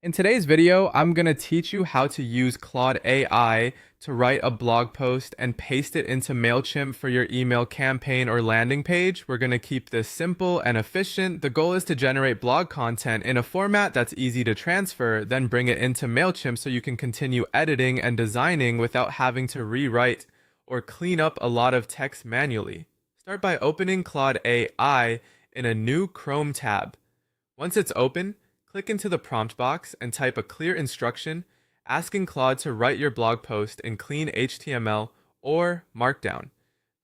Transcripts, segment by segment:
In today's video, I'm going to teach you how to use Claude AI to write a blog post and paste it into Mailchimp for your email campaign or landing page. We're going to keep this simple and efficient. The goal is to generate blog content in a format that's easy to transfer, then bring it into Mailchimp so you can continue editing and designing without having to rewrite or clean up a lot of text manually. Start by opening Claude AI in a new Chrome tab. Once it's open, click into the prompt box and type a clear instruction asking Claude to write your blog post in clean HTML or Markdown.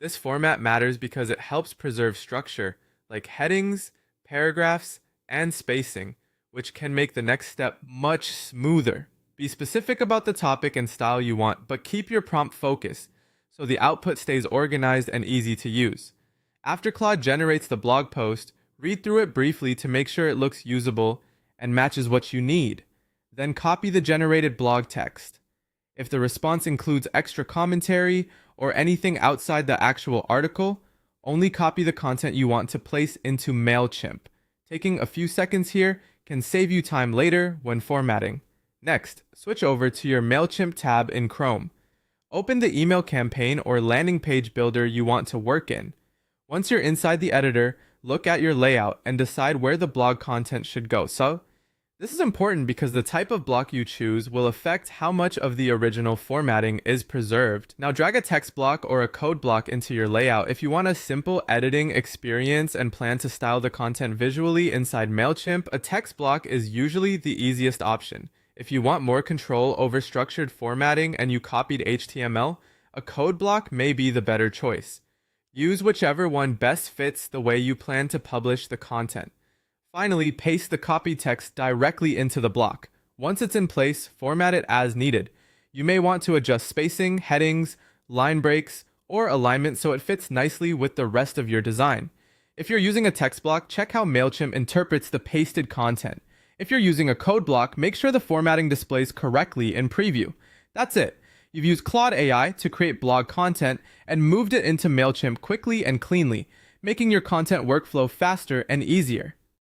This format matters because it helps preserve structure like headings, paragraphs, and spacing, which can make the next step much smoother. Be specific about the topic and style you want, but keep your prompt focused so the output stays organized and easy to use. After Claude generates the blog post, read through it briefly to make sure it looks usable and matches what you need. Then copy the generated blog text. If the response includes extra commentary or anything outside the actual article, only copy the content you want to place into Mailchimp. Taking a few seconds here can save you time later when formatting. Next, switch over to your Mailchimp tab in Chrome. Open the email campaign or landing page builder you want to work in. Once you're inside the editor, look at your layout and decide where the blog content should go. So, this is important because the type of block you choose will affect how much of the original formatting is preserved. Now drag a text block or a code block into your layout. If you want a simple editing experience and plan to style the content visually inside Mailchimp, a text block is usually the easiest option. If you want more control over structured formatting and you copied HTML, a code block may be the better choice. Use whichever one best fits the way you plan to publish the content. Finally, paste the copy text directly into the block. Once it's in place, format it as needed. You may want to adjust spacing, headings, line breaks, or alignment so it fits nicely with the rest of your design. If you're using a text block, check how Mailchimp interprets the pasted content. If you're using a code block, make sure the formatting displays correctly in preview. That's it. You've used Claude AI to create blog content and moved it into Mailchimp quickly and cleanly, making your content workflow faster and easier.